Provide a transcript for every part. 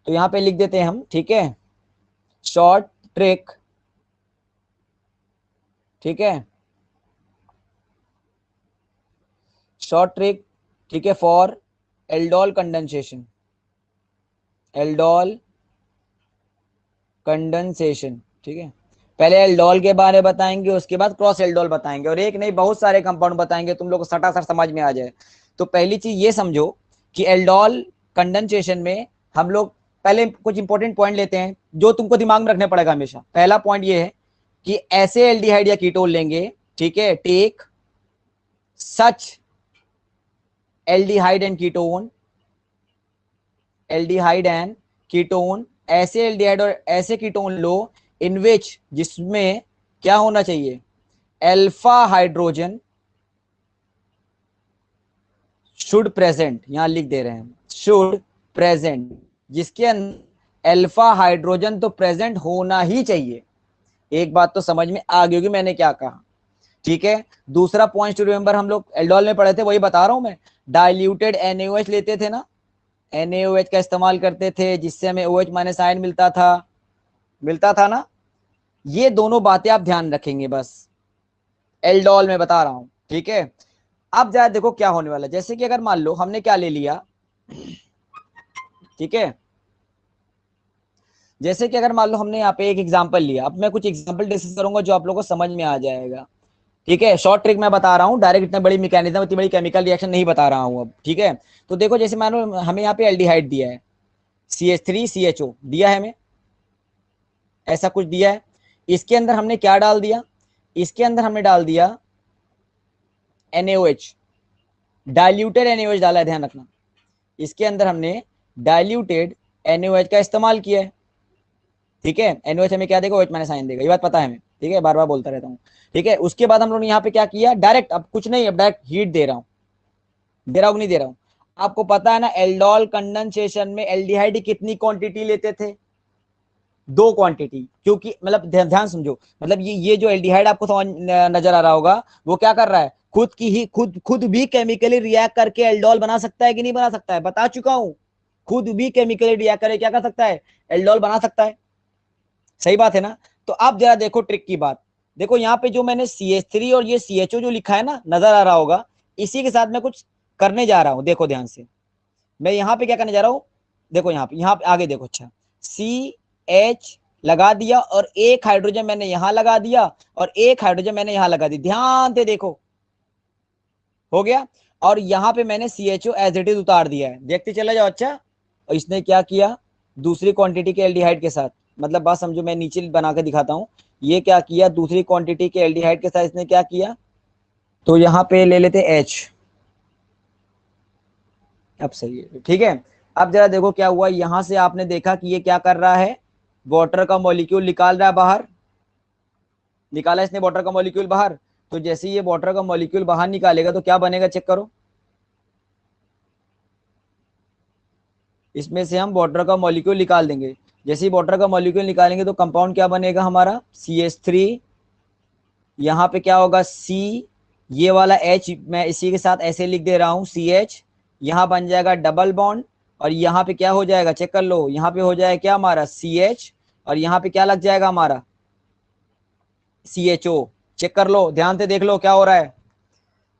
तो यहाँ पे लिख देते हैं हम, ठीक है, शॉर्ट ट्रिक, ठीक है, शॉर्ट ट्रिक, ठीक है, for aldol condensation, aldol condensation, ठीक है। पहले एल्डोल के बारे में बताएंगे, उसके बाद क्रॉस एल्डोल बताएंगे, और एक नहीं बहुत सारे कंपाउंड बताएंगे, तुम लोग को सटासट समझ में आ जाए। तो पहली चीज ये समझो कि एल्डोल कंडेंसेशन में हम लोग पहले कुछ इंपॉर्टेंट पॉइंट लेते हैं जो तुमको दिमाग में रखने पड़ेगा हमेशा। पहला पॉइंट ये है कि ऐसे एल्डिहाइड या कीटोन लेंगे, ठीक है, take such aldehyde and ketone, aldehyde and ketone, ऐसे एल्डिहाइड और ऐसे कीटोन लो इन विच, जिसमें क्या होना चाहिए, अल्फा हाइड्रोजन शुड प्रेजेंट, यहां लिख दे रहे हैं शुड प्रेजेंट, जिसके अंदर अल्फा हाइड्रोजन तो प्रेजेंट होना ही चाहिए। एक बात तो समझ में आ गई होगी मैंने क्या कहा, ठीक है। दूसरा पॉइंट टू रिमेंबर, हम लोग एल्डोल में पढ़े थे, वही बता रहा हूं मैं, डाइल्यूटेड NaOH लेते थे ना, NaOH का इस्तेमाल करते थे, जिससे हमें OH माइनस आयन मिलता था ना। ये दोनों बातें आप ध्यान रखेंगे बस, एल्डोल में बता रहा हूं, ठीक है। अब जरा देखो क्या होने वाला है, जैसे कि अगर मान लो हमने क्या ले लिया, ठीक है, जैसे कि अगर मान लो हमने यहाँ पे एक एग्जांपल लिया, अब मैं कुछ एग्जांपल डिस्कस करूंगा जो आप लोगों को समझ में आ जाएगा, ठीक है। शॉर्ट ट्रिक मैं बता रहा हूँ, डायरेक्ट इतना बड़ी मैकेनिज्म, इतनी बड़ी केमिकल रिएक्शन नहीं बता रहा हूँ अब, ठीक है। तो देखो जैसे मान लो हमें यहाँ पे एल्डिहाइड दिया है, CH3CHO दिया है हमें, ऐसा कुछ दिया है। इसके अंदर हमने क्या डाल दिया, इसके अंदर हमने डाल दिया NaOH, डाइल्यूटेड NaOH डाला है, ध्यान रखना। इसके अंदर हमने डाइल्यूटेड NaOH का इस्तेमाल किया है, ठीक है। NaOH हमें क्या देगा, OH माइनस आयन देगा, ये बात पता है हमें, ठीक है, बार बार बोलता रहता हूँ, ठीक है। उसके बाद हम लोगों ने यहाँ पे क्या किया, डायरेक्ट, अब कुछ नहीं, अब डायरेक्ट हीट दे रहा हूँ, दे रहा हूँ नहीं दे रहा हूँ। आपको पता है ना एल्डोल कंडेंसेशन में एल्डिहाइड कितनी क्वांटिटी लेते थे, 2 क्वांटिटी, क्योंकि मतलब ध्यान समझो, मतलब ये जो एल्डिहाइड आपको समझ नजर आ रहा होगा, वो क्या कर रहा है, खुद की ही खुद भी केमिकली रिएक्ट करके एल्डोल बना सकता है कि नहीं बना सकता है, बता चुका हूं, खुद भी केमिकली रिएक्ट करके क्या कर सकता है, एल्डोल बना सकता है, सही बात है ना। तो आप जरा देखो ट्रिक की बात, देखो यहाँ पे जो मैंने CH3 और ये CHO जो लिखा है ना, नजर आ रहा होगा, इसी के साथ मैं कुछ करने जा रहा हूं, देखो ध्यान से, मैं यहाँ पे क्या करने जा रहा हूं, देखो यहाँ पे आगे देखो, अच्छा, CH लगा दिया और एक हाइड्रोजन मैंने यहां लगा दिया और एक हाइड्रोजन मैंने यहां लगा दी, ध्यान से देखो, हो गया। और यहां पे मैंने CHO एज इट इज उतार दिया है, देखते चले जाओ, अच्छा। और इसने क्या किया, दूसरी क्वांटिटी के एल्डिहाइड के साथ, मतलब बात समझो, मैं नीचे बना के दिखाता हूं, ये क्या किया, दूसरी क्वांटिटी के एल्डिहाइड के साथ इसने क्या किया, तो यहाँ पे ले लेते H, अब सही है, ठीक है। अब जरा देखो क्या हुआ, यहां से आपने देखा कि ये क्या कर रहा है, वाटर का मॉलिक्यूल निकाल रहा है बाहर, निकाला इसने वाटर का मॉलिक्यूल बाहर। तो जैसे ये वाटर का मॉलिक्यूल बाहर निकालेगा तो क्या बनेगा, चेक करो, इसमें से हम वाटर का मॉलिक्यूल निकाल देंगे, जैसे ही वाटर का मॉलिक्यूल निकालेंगे तो कंपाउंड क्या बनेगा हमारा, CH3, यहाँ पे क्या होगा C, ये वाला H मैं इसी के साथ ऐसे लिख दे रहा हूँ CH, यहाँ बन जाएगा डबल बॉन्ड, और यहाँ पे क्या हो जाएगा, चेक कर लो, यहाँ पे हो जाएगा क्या हमारा CH, और यहाँ पे क्या लग जाएगा हमारा CHO, चेक कर लो, ध्यान से देख लो क्या हो रहा है,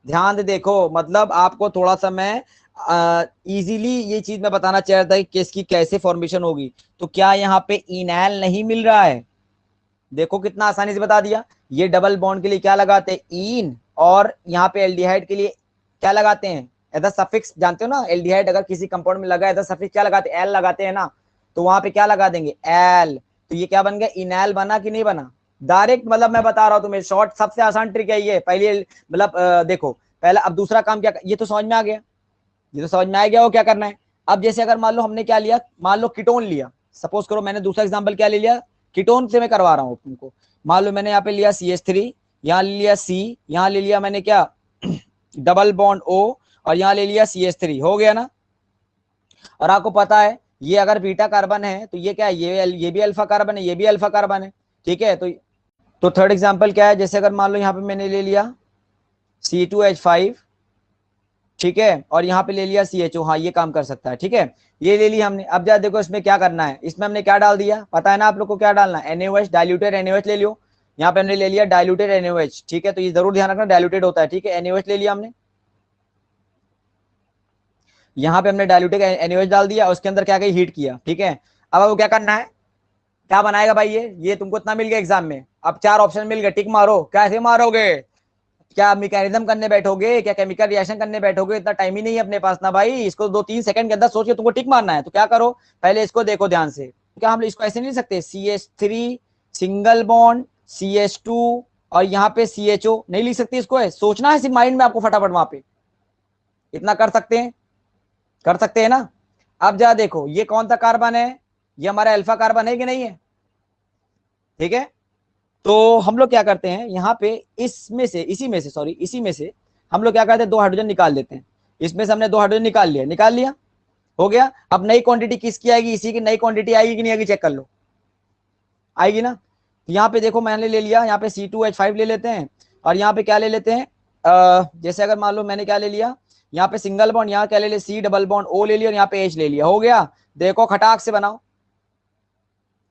ध्यान से देखो, मतलब आपको थोड़ा सा मैं इजीली ये चीज मैं बताना चाह रहा था कि इसकी कैसे फॉर्मेशन होगी। तो क्या यहाँ पे इनैल नहीं मिल रहा है, देखो कितना आसानी से बता दिया, ये डबल बॉन्ड के लिए क्या लगाते हैं, इन, और यहाँ पे एल्डिहाइड के लिए क्या लगाते हैं, एदा सफिक्स, जानते हो ना, एल्डिहाइड अगर किसी कंपाउंड में लगा एदा सफिक्स क्या लगाते हैं, एल लगाते हैं ना, तो वहां पे क्या लगा देंगे, एल, तो ये क्या बन गया, इनैल बना कि नहीं बना, डायरेक्ट, मतलब मैं बता रहा हूं तुम्हें, शॉर्ट सबसे आसान ट्रिक है ये, पहले मतलब देखो पहला, अब दूसरा काम क्या, ये तो समझ में आ गया, ये तो समझ में आ गया वो क्या करना है। अब जैसे अगर मान लो हमने क्या लिया, मान लो कीटोन लिया, सपोज करो मैंने दूसरा एग्जांपल क्या ले लिया, कीटोन से मैं करवा रहा हूं तुमको, मान लो मैंने यहाँ पे लिया CH3, यहाँ ले लिया C, यहाँ ले लिया मैंने क्या डबल बॉन्ड O, और यहाँ ले लिया CH3, हो गया ना। और आपको पता है ये अगर बीटा कार्बन है तो ये क्या है, ये भी अल्फा कार्बन है, ये भी अल्फा कार्बन है, ठीक है। तो थर्ड एग्जाम्पल क्या है, जैसे अगर मान लो यहाँ पे मैंने ले लिया C2H5, ठीक है, और यहाँ पे ले लिया CHO, हाँ ये काम कर सकता है, ठीक है, ये ले लिया हमने। अब जरा देखो इसमें क्या करना है, इसमें हमने क्या डाल दिया, पता है ना आप लोग को क्या डालना है, NaOH, डाइल्यूटेड NaOH ले लियो। यहाँ पे हमने ले लिया डाइल्यूटेड NaOH, ठीक है, तो ये जरूर ध्यान रखना डाइल्यूटेड होता है, ठीक है, NaOH ले लिया हमने। यहाँ पे हमने डाइल्यूटेड NaOH डाल दिया, उसके अंदर क्या हीट किया, ठीक है। अब आपको क्या करना है, क्या बनाएगा भाई, ये तुमको इतना मिल गया एग्जाम में, अब 4 ऑप्शन मिल गए, टिक मारो, कैसे मारोगे, क्या मैकेनिज्म करने बैठोगे, क्या केमिकल रिएक्शन करने बैठोगे, इतना टाइम ही नहीं है अपने पास ना भाई, इसको 2-3 सेकंड के अंदर सोच के तुमको टिक मारना है। तो क्या करो, पहले इसको देखो ध्यान से, क्या हम इसको ऐसे नहीं लिख सकते, CH3 सिंगल बॉन्ड CH2 और यहाँ पे CHO, नहीं लिख सकते इसको, है सोचना है सिर्फ माइंड में आपको फटाफट, वहां पे इतना कर सकते हैं, कर सकते हैं ना। अब जरा देखो ये कौन सा कार्बन है, ये हमारा अल्फा कार्बन है कि नहीं है, ठीक है। तो हम लोग क्या करते हैं यहाँ पे, इसमें से इसी में से हम लोग क्या करते हैं, 2 हाइड्रोजन निकाल लेते हैं, इसमें से हमने 2 हाइड्रोजन निकाल लिया, हो गया। अब नई क्वांटिटी किसकी आएगी, इसी की नई क्वांटिटी आएगी कि नहीं आएगी, चेक कर लो, आएगी ना। तो यहाँ पे देखो मैंने ले लिया, यहाँ पे C2H5 ले लेते हैं, और यहाँ पे क्या ले लेते हैं, जैसे अगर मान लो मैंने क्या ले लिया, यहाँ पे सिंगल बॉन्ड, यहाँ क्या ले लिया, C डबल बॉन्ड O ले लिया, और यहाँ पे H ले लिया, हो गया। देखो खटाक से बनाओ,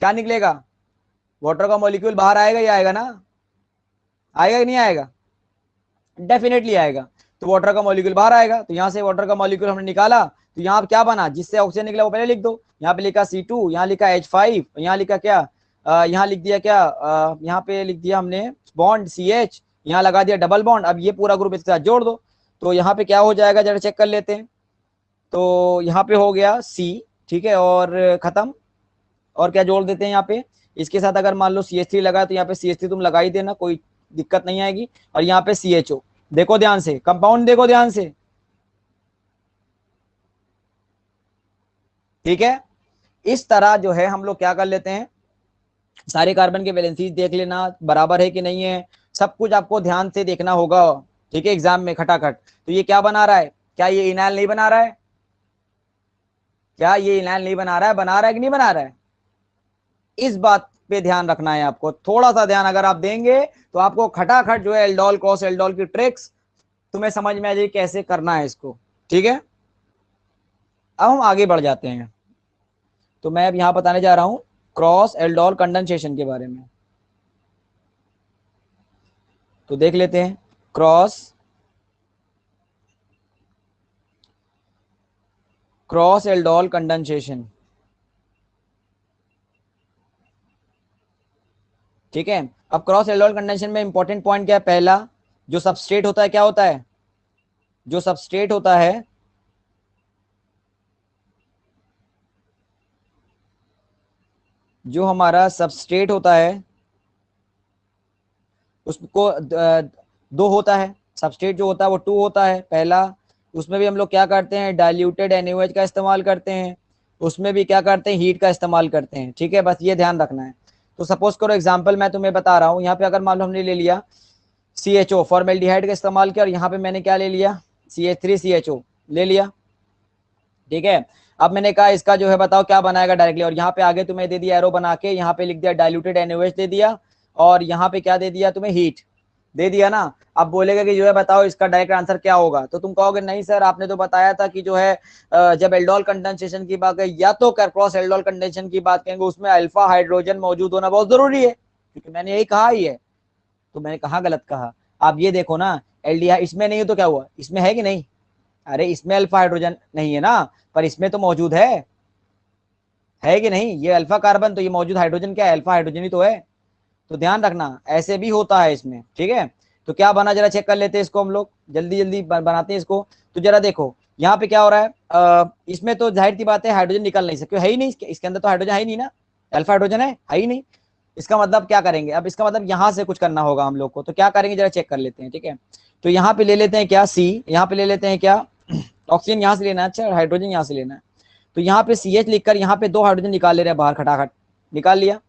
क्या निकलेगा, वाटर का मॉलिक्यूल बाहर आएगा, या आएगा ना, आएगा कि नहीं आएगा, डेफिनेटली आएगा। तो वाटर का मॉलिक्यूल बाहर आएगा, तो यहाँ से वाटर का मॉलिक्यूल हमने निकाला, तो यहाँ क्या बना, जिससे ऑक्सीजन निकला वो पहले लिख दो, यहाँ पे लिखा C2, यहाँ लिखा H5, यहाँ लिखा क्या, यहाँ लिख दिया क्या, यहाँ पे लिख दिया हमने बॉन्ड CH, यहाँ लगा दिया डबल बॉन्ड। अब ये पूरा ग्रुप इसके साथ जोड़ दो, तो यहाँ पे क्या हो जाएगा, जरा चेक कर लेते हैं। तो यहाँ पे हो गया C, ठीक है, और खत्म। और क्या जोड़ देते हैं यहाँ पे, इसके साथ अगर मान लो CH3 लगा, तो यहाँ पे CH3 तुम लगा ही देना, कोई दिक्कत नहीं आएगी। और यहाँ पे CHO, देखो ध्यान से, कंपाउंड देखो ध्यान से, ठीक है। इस तरह जो है हम लोग क्या कर लेते हैं, सारे कार्बन के वैलेंसीज देख लेना बराबर है कि नहीं है, सब कुछ आपको ध्यान से देखना होगा, ठीक है, एग्जाम में खटाखट। तो ये क्या बना रहा है, क्या ये इनाइल नहीं बना रहा है, क्या ये इनाइल नहीं बना रहा है कि नहीं बना रहा है, इस बात पे ध्यान रखना है आपको, थोड़ा सा ध्यान अगर आप देंगे तो आपको खटाखट जो है एल्डोल क्रॉस एल्डोल की ट्रिक्स तुम्हें समझ में आ जाएगी कैसे करना है इसको, ठीक है। अब हम आगे बढ़ जाते हैं, तो मैं अब यहां बताने जा रहा हूं क्रॉस एल्डोल कंडेंसेशन के बारे में। तो देख लेते हैं क्रॉस एल्डोल कंडेंसेशन, ठीक है। अब क्रॉस एल्डोल कंडेंसेशन में इंपॉर्टेंट पॉइंट क्या है, पहला जो सबस्ट्रेट होता है, क्या होता है, जो सबस्ट्रेट होता है जो हमारा सबस्ट्रेट होता है उसको दो होता है, सबस्ट्रेट जो होता है वो 2 होता है, पहला उसमें भी हम लोग क्या करते हैं, डाइल्यूटेड NaOH का इस्तेमाल करते हैं, उसमें भी क्या करते हैं, हीट का इस्तेमाल करते हैं, ठीक है, बस ये ध्यान रखना है। तो सपोज करो एग्जांपल मैं तुम्हें बता रहा हूँ, यहाँ पे अगर मान लो हमने ले लिया CHO, फॉर्मेल्डिहाइड का इस्तेमाल किया, और यहाँ पे मैंने क्या ले लिया, CH3CHO ले लिया, ठीक है। अब मैंने कहा इसका जो है बताओ क्या बनाएगा डायरेक्टली, और यहाँ पे आगे तुम्हें दे दिया एरो बना के, यहाँ पे लिख दिया डाइल्यूटेड NaOH दे दिया, और यहाँ पे क्या दे दिया तुम्हें, हीट दे दिया ना। अब बोलेगा कि जो है बताओ इसका डायरेक्ट आंसर क्या होगा, तो तुम कहोगे नहीं सर आपने तो बताया था कि जो है जब एल्डोल कंडेंसेशन की बात है या तो क्रॉस एल्डोल कंडेंसेशन की बात करेंगे उसमें अल्फा हाइड्रोजन मौजूद होना बहुत जरूरी है, क्योंकि मैंने यही कहा ही है। तो मैंने कहा गलत कहा, आप ये देखो ना, एल्डिहाइड इसमें नहीं है तो क्या हुआ, इसमें है कि नहीं, अरे इसमें अल्फा हाइड्रोजन नहीं है ना, पर इसमें तो मौजूद है कि नहीं, ये अल्फा कार्बन, तो ये मौजूद हाइड्रोजन क्या है, अल्फा हाइड्रोजन ही तो है। तो ध्यान रखना ऐसे भी होता है इसमें, ठीक है। तो क्या बना जरा चेक कर लेते हैं इसको, हम लोग जल्दी जल्दी बनाते हैं इसको। तो जरा देखो यहाँ पे क्या हो रहा है, इसमें तो जाहिर सी बात है हाइड्रोजन निकल नहीं सकते, है ही नहीं, इसके अंदर तो हाइड्रोजन है ही नहीं ना, अल्फा हाइड्रोजन है ही नहीं। इसका मतलब क्या करेंगे, अब इसका मतलब यहाँ से कुछ करना होगा हम लोग को, तो क्या करेंगे जरा चेक कर लेते हैं, ठीक है। तो यहाँ पे ले लेते हैं क्या, C, यहाँ पे ले लेते हैं क्या, ऑक्सीजन यहाँ से लेना है, अच्छा हाइड्रोजन यहाँ से लेना है। तो यहाँ पे CH लिखकर यहाँ पे 2 हाइड्रोजन निकाल ले रहे हैं बाहर, खटाखट निकाल लिया,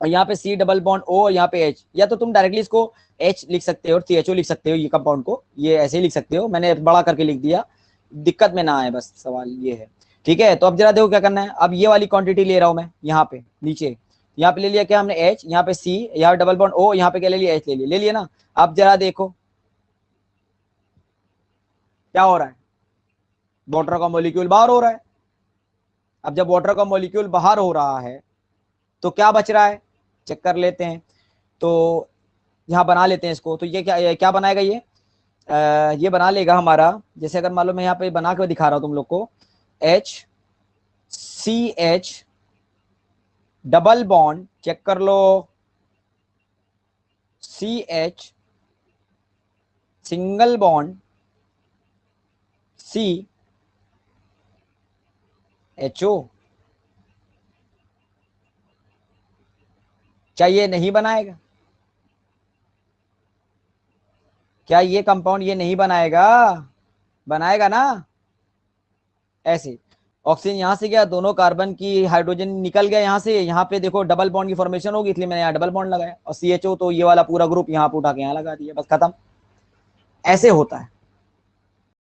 और यहाँ पे C डबल बॉन्ड O, यहाँ पे H, या तो तुम डायरेक्टली इसको H लिख सकते हो और CHO लिख सकते हो, ये कंपाउंड को ये ऐसे ही लिख सकते हो, मैंने बड़ा करके लिख दिया, दिक्कत में ना आए बस, सवाल ये है, ठीक है। तो अब जरा देखो क्या करना है, अब ये वाली क्वांटिटी ले रहा हूं मैं यहाँ पे नीचे, यहाँ पे ले लिया क्या हमने H, यहाँ पे C, यहाँ डबल बॉन्ड O, यहाँ पे क्या ले लिया H ले लिया ना। अब जरा देखो क्या हो रहा है, वाटर का मॉलिक्यूल बाहर हो रहा है। अब जब वाटर का मॉलिक्यूल बाहर हो रहा है तो क्या बच रहा है, चेक कर लेते हैं। तो यहाँ बना लेते हैं इसको। तो ये क्या बनाएगा, ये बना लेगा हमारा, जैसे अगर मान लो मैं यहाँ पे बना के दिखा रहा हूं तुम लोग को, HCH डबल बॉन्ड, चेक कर लो, CH सिंगल बॉन्ड CHO। क्या ये नहीं बनाएगा, क्या ये कंपाउंड ये नहीं बनाएगा, बनाएगा ना। ऐसे ऑक्सीजन यहां से गया, दोनों कार्बन की हाइड्रोजन निकल गया यहां से, यहाँ पे देखो डबल बॉन्ड की फॉर्मेशन होगी, इसलिए मैंने यहाँ डबल बॉन्ड लगाया। और CHO तो ये वाला पूरा ग्रुप यहाँ पे उठा के यहाँ लगा दिया, बस खत्म। ऐसे होता है।